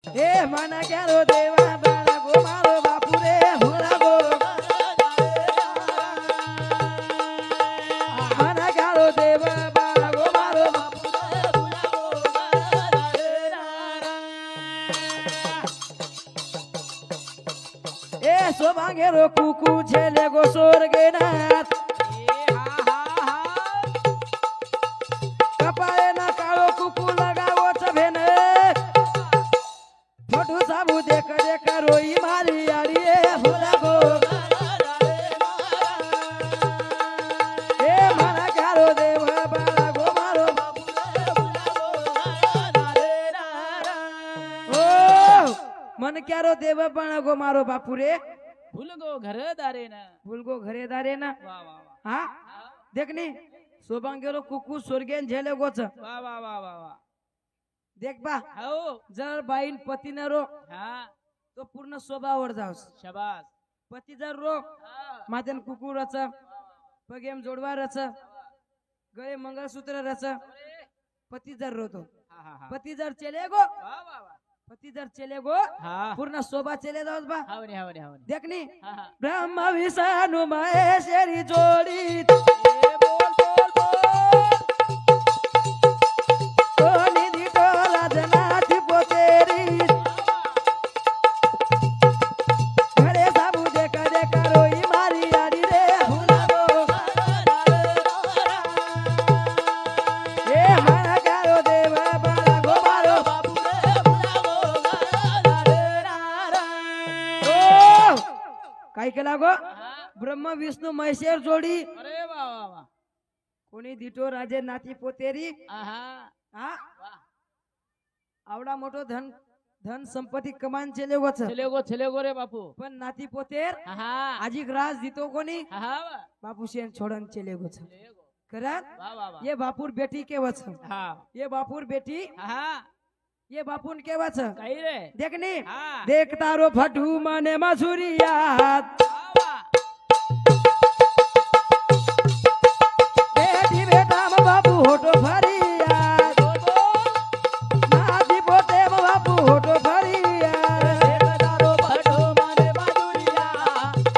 हे मना क्यारो देवा बाळा गो मारो बापू रे भोला गो मना क्यारो देवा बाळा गो मारो बापू रे भोला गो ए सोभांगे रो कुकू झेले गो सोरगे नाथ कपाळे ना काळो कुकू लगावो चभेन छोटू साबू देख देख रोई मारी आडी ए भोला गो ए मना क्यारो देव बाळा गो मारो ओ मन क्यारो देव बाळा गो मारो बापू रे भूलगो घरदारे ना भूलगो घरेदारे ना वाह वाह वाह हा देखनी सोबांगेरो कुकू स्वर्गेन झेले गोच वाह वाह वाह वाह वाह देख बा हो जर बाईन पती न रो हाँ तो पूर्ण शोभावर जावस शाबाश पती जर रो हाँ मातेन कुकू रच पगेम जोडवा रच गळे मंगळसूत्र रच पती जर रो तो हाँ हाँ हाँ पती जर चले गो वाह वाह वाह पती जर चले गो हाँ पूर्ण शोभा चले जावस बा हावने हावने हावने देखनी हाँ हाँ ब्रह्म विष्णु महेश्वरी जोडी ए बोल बोल बोल कोणी दिटो राजनाथी पोतेरी घरे साबू देखा देखा रोई मारी आडी रे भुला गो ए मना क्यारो देव बाळा गो मारो ओ काय केला गो हाँ ब्रह्म विष्णू महेश्वर जोडी अरे वाह वाह वाह कोणी दिटो राजे नाती पोतेरी आहा हा वाह आवडा मोठो धन धन संपत्ती कमान चले गोच चले गो रे बापू पण नाती पोतेर हाँ आजी ग्रास दितो कोणी हाँ बापू शेन छोड़न चले गोच चले गो करत वाह वाह वाह ये बापूर बेटी के वच हाँ ये बापूर बेटी हाँ ये बापून के वच कही रे देखनी हाँ देख तारो फटू मने मसूरियात वाह वाह बेटी बेटा म बापू होटो फरियात बोल बोल नाती पोते म बापू होटो फरियात एकदारो भटो माने माधुरिया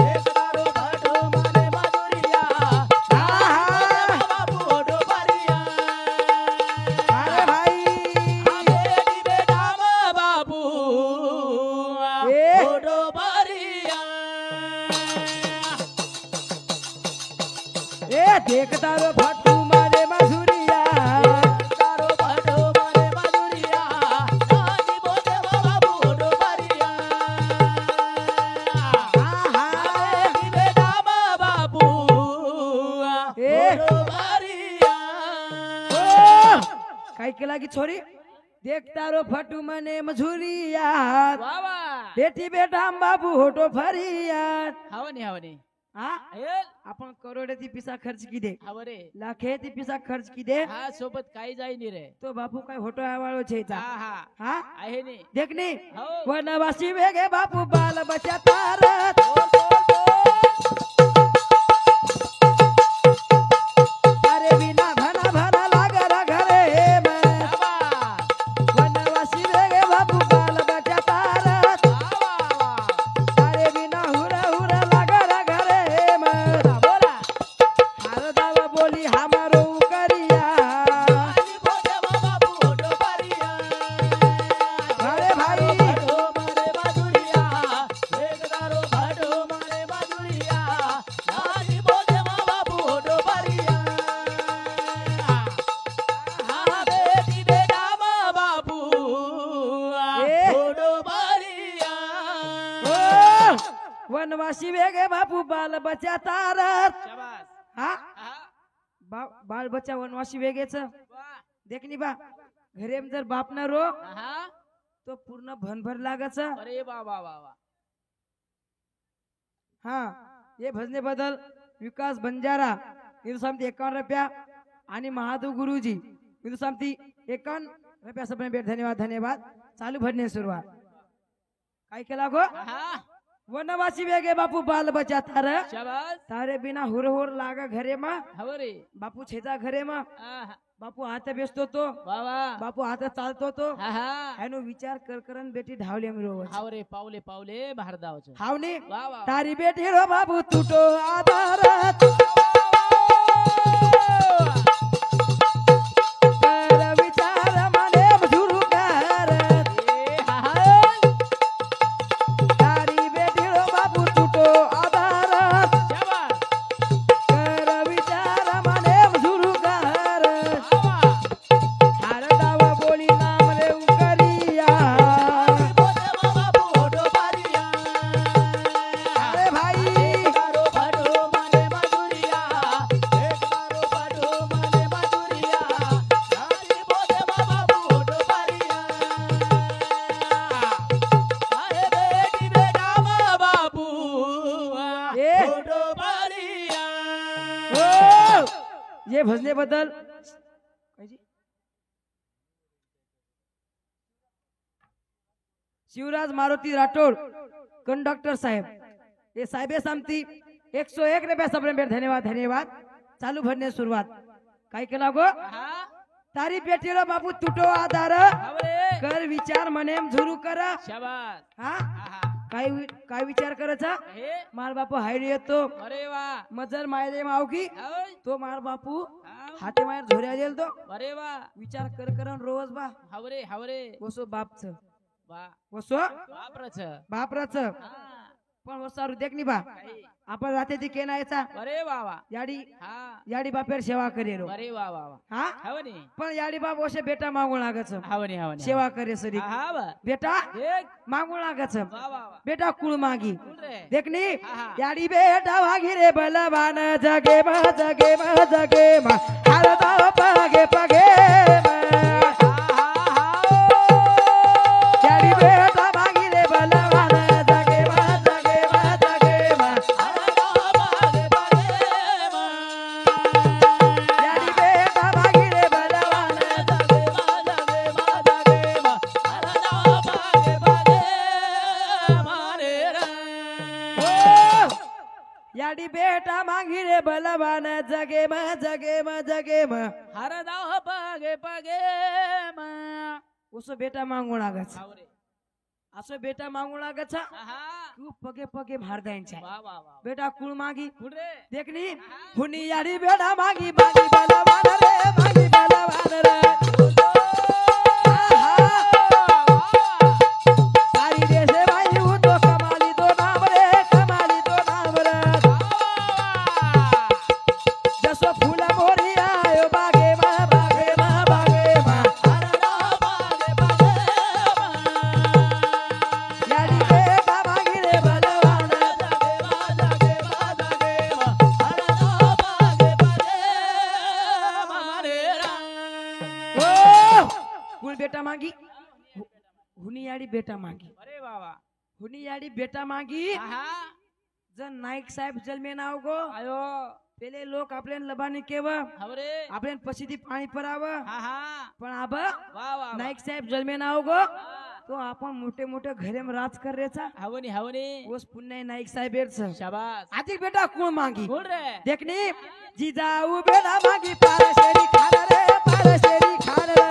एकदारो भटो माने माधुरिया आहा बाबू होटो परिया अरे भाई बेटी बेटा मा बाबू ए होटो परिया ए देख तारो फटू मने मसूरियात एकदारो भटो माने माधुरिया नानी बोते बाबू होटो परिया आहा बेटी बेटा मा बाबू ए होटो परिया ओ काय केला की छोरी देख तारो फटू मने मजूरियात वाह वाह बेटी बेटा बाबू होटो फरियात हवनी हवनी हा हेल आपण करोडेती पिसा खर्च की दे हवरे लाखेती पिसा खर्च की दे हा सोबत काही जाई नी रे तो बापू काय होटो आवाळो छेचा हा हा हा आहे नी देखनी हो वनवासी वेगे बापू बाल बचा तारत बोल बोल बोल अरे विना भना भना लागला घरे में शाबास वनवासी वेगे बापू बाल बचा तारत वाह वाह वाह अरे बिना हुरा हुरा लागला घरे में बोला हार दावा बोली हमारो करिया आजी बोते बाबू होटो परिया अरे भाई भटो मारे माधुरिया एकदारो भटो मारे माधुरिया आजी बोते बाबू होटो परिया हा बेटी बेटा मा बाबू ए होटो परिया ओ वनवासी वेगे बापू बाल बचा तारत शाबास हा हा बाल बच्चा वनवासी वेगेच वाह देखनी बा घरे में जर बाप न रो हा तो पूर्ण भनभर लागच अरे वाह वाह वाह वाह हा ये भजने बदल विकास बंजारा इरुसामती 51 रुपया आणि महादेव गुरुजी इरुसामती 51 रुपया सबने भेट धन्यवाद धन्यवाद चालू भजने सुरुवात काय केला गो हा वनवासी वेगे बापू बाल बचा थार शाबास तारे बिना हुर हुर लागा घरे मा हवरे बापू छेजा घरे मा आहा बापू हात बेसतो तो वा वा बापू हात चालतो तो हा हा एनो विचार करन बेटी धावले मी रोज हाव रे पावले पावले भारदावच हावनी वा वा तारी बेटी रो बाबू तुटो आधारात कर विचार मने झुरू करत ए हा हा तारी बेटी रो बाबू तुटो आधारात शाबास कर विचार मने झुरू करत वा वा हारदाव बोली नाम रे उकरिया बोले बाबू होडो पारिया अरे भाई दारो भडो मने मधुरिया एक दारो भडो मने मधुरिया गाली बोले बाबू होडो पारिया अरे बेटी बेटा बाबू ए. होडो पारिया हो ये भजने बद्दल शिवराज मारुती राठोड कंडक्टर साहेब हे साहेबे सांगती 101 रुपया सबरे धन्यवाद धन्यवाद चालू भरणे सुरुवात काय केला गो हा तारी पेटीला बापू तुटो आधार हावरे कर विचार मनेम झुरू कर शाबास हा हा काय विचार करायचा हे मार बापू हायडी येतो अरे वा मजर मायदे मावकी हाव तो मार बापू हाव. हाते मायर झोऱ्या गेल तो अरे वा विचार करन रोज बा हावरे हावरे वसो बापच वा वसो बापरच बापराच हा पण वसारू देख नी बा काही. आपण राहते ती केनायचा अरे वा वा याडी हा याडी बापेर सेवा करे रो अरे वा वा वा हा हावनी पण याडी बाप वसे बेटा मागू लागच हावनी हावनी सेवा करे सरी हा वा बेटा एक मागू लागच वा वा वा बेटा कुळ मागी बोल रे देखनी हा. याडी बेटा वागी रे बलवान जगे जगे हर दाव पगे पगे याडी बेटा वागी रे बलवान जगे याडी बेटा वागी रे बलवान ओ याडी बेटा मागी रे बलवान जगे जगे उसो बेटा मागू लागच असं बेटा मागू लागच तू पगे पगे मार द्यायचा बेटा कुळ मागी देखनी हुनी याडी बेटा मागी मागी बलवान रे मागी बलवान रे आहा सारी देशे बाई हूँ तो कमाली दो नाम रे जसो फूल मोरी आयो बागे मा याडी बेटा मागी रे बलवान ओ कुळ बेटा मागी हुनी याडी बेटा मागी अरे बाबा हुनी याडी बेटा मागी जर नाईक साहेब जन्मे नाव गो आयो पेले लोक आपल्याला लबानी केव हवरे आपल्याला पसिदी पाणी परावं हा हा पण आब वा वा नाईक साहेब जन्मे नाव गो तो आपण मोठे मोठे घरेम राज करायचा हवनी हवनी ओस पुन्हा नाईक साहेब येरच शाबास आधी बेटा कुळ मागी बोल रे देखनी जिजाऊ बेटा मागी पारशेरी खान रे पारशेरी खान रे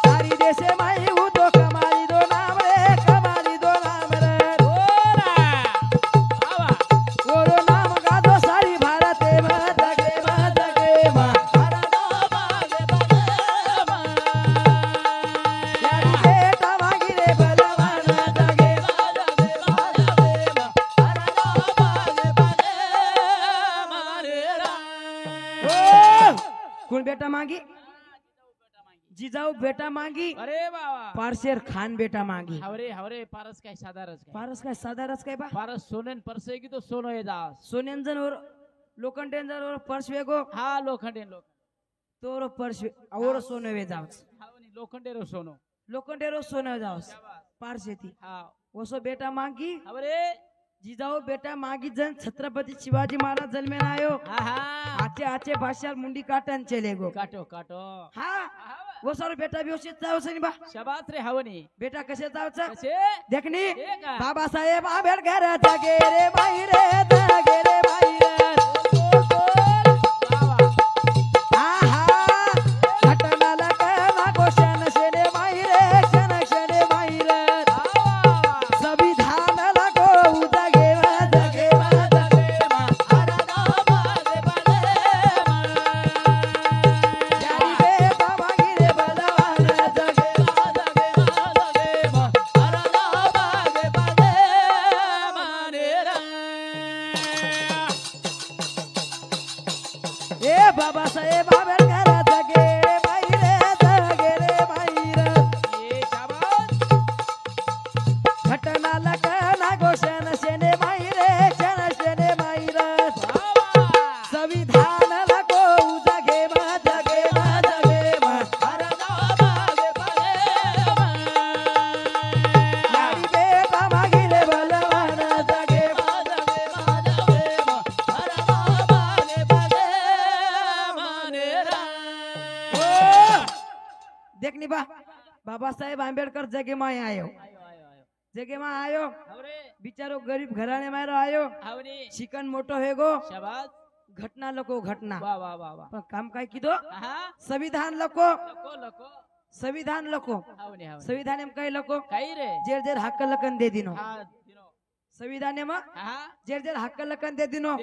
सारी देशे माई हूँ तो कमाली दो नाम रे गोरो नाम गादो सारी भारते मा जगे मा याडी बेटा मागी रे बलवान जगे ओ कोण बेटा मागी जिजाऊ बेटा मागी अरे बाबा पारशेर खान बेटा मागी हवरे हवरे पारस काय साधारच काय पारस काय साधारच काय बा पारस सोनेन परसे की तो सोनो ये दास सोनेंजन वर लोखंडेंजन वर पर्स वेगो हा लोखंडेन लोक तोर पर्स और सोने वे जावस हावनी लोखंडे रो सोनो लोखंडेरो सोने जावस पारशेती हा वसो बेटा मागी हवरे जिजाऊ बेटा मागी जन छत्रपति शिवाजी महाराज जन्मे ना आयो हा हा आचे आचे भाषा मुंडी काटन चले गो काटो काटो हा वो सारे बेटा व्यवस्थित जावस नि बा शबात रे हवनी बेटा कसे जावच कसे देखनी हे का? बाबा साहेब आंबेडकर जगे रे बाई रे जगे रे बाई रे देखनी बा बाबा साहेब आंबेडकर जगे में आयो आयो आयो आयो जगे में आयो हवरे बिचारो गरीब घराने में आयो हवनी शिकन मोटो हेगो शाबाश घटना लोको घटना वाह वाह वाह वाह पण काम काय कीधो हा संविधान लोको लको लको संविधान लोको हवनी हवनी संविधान में काही लोको काही रे जेर जेर हक्क लकन दे दिनो हा दिनो संविधान में हा जेर जेर हक्क लकन दे दिनो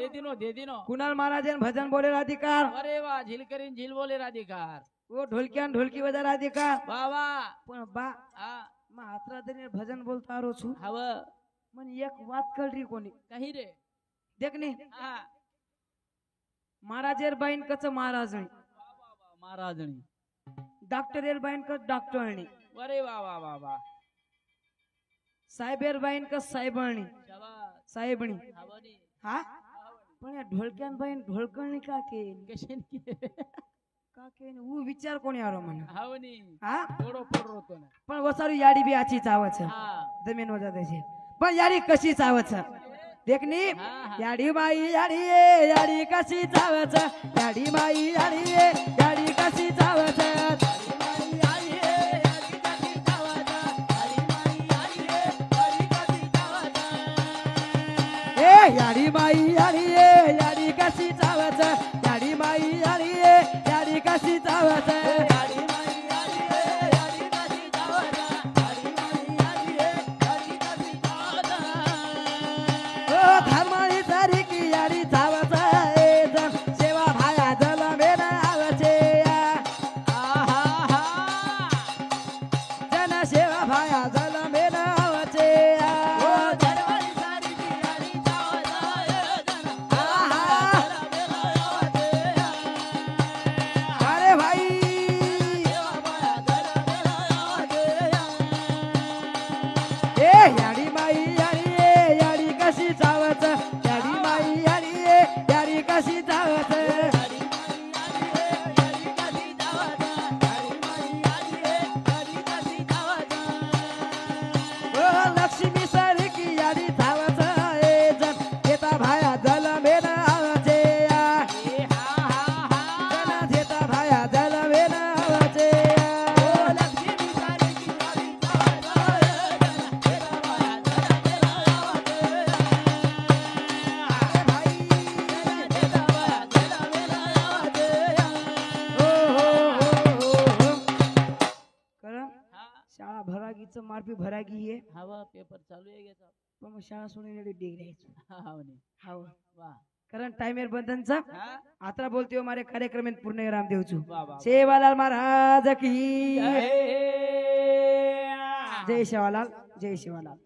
दे दिनो कुणाल महाराजन भजन बोले अधिकार अरे वाह झील करीन झील बोले राधिकार वो ढोलकियान ढोलकी बजा अधिकार वाह वाह पण बा हा मग हातरा दरी भजन बोलता रो छु हव मन एक वात कळरी कोणी काही रे देखनी हा महाराजेर बाईन कच महाराजणी महाराजणी डॉक्टर एर बाईन कच डॉक्टरणी अरे वाह वाह वाह वाह साहेबेर बाईन कच साहेबणी शाबाश साहेबणी हवनी हा पण या ढोलक्यान बाईन ढोलकळणी का के कशेन की का के ऊ विचार कोणी आरो मन हवनी हा पोडो पोडो होतो ना पण वसारू याडी बी आची चावच हा जमीन वजा त्याची पण याडी कशी चावच देखनी हा, हा. याडी बाई याडी ये याडी कशी चावच याडी बाई याडी ये याडी कशी चावच ए याडी बाई याडी ये याडी कशी चावच याडी बाई याडी ये याडी कशी चावच ओ धर्माळी सारी की याडी चावच सेवा भाया जल मेन आवचे जन सेवा भाया जल मेन आवचे अरे भाई ए याडी माई याडी ये याडी कशी चावच याडी माई याडी ये याडी कशी चावच ओ लक्ष्मी सारी की याडी चावच जन येता भाया जल मेन आवचे जन जेता भाया जल मेन आवचे अरे भाई करण शाळा भरागीचं मारपी भरागी आहे हवा पेपर चालू आहे घ्यायचा पण मग शाळा सोडून डिग्री हवनी हाव वाह कारण टाइमेर बंधनचा हा आता बोलते हो मारे कार्यक्रम पूर्ण रामदेव चू वाह वाह सेवालाल महाराज की जय जय शिवालाल जय शिवालाल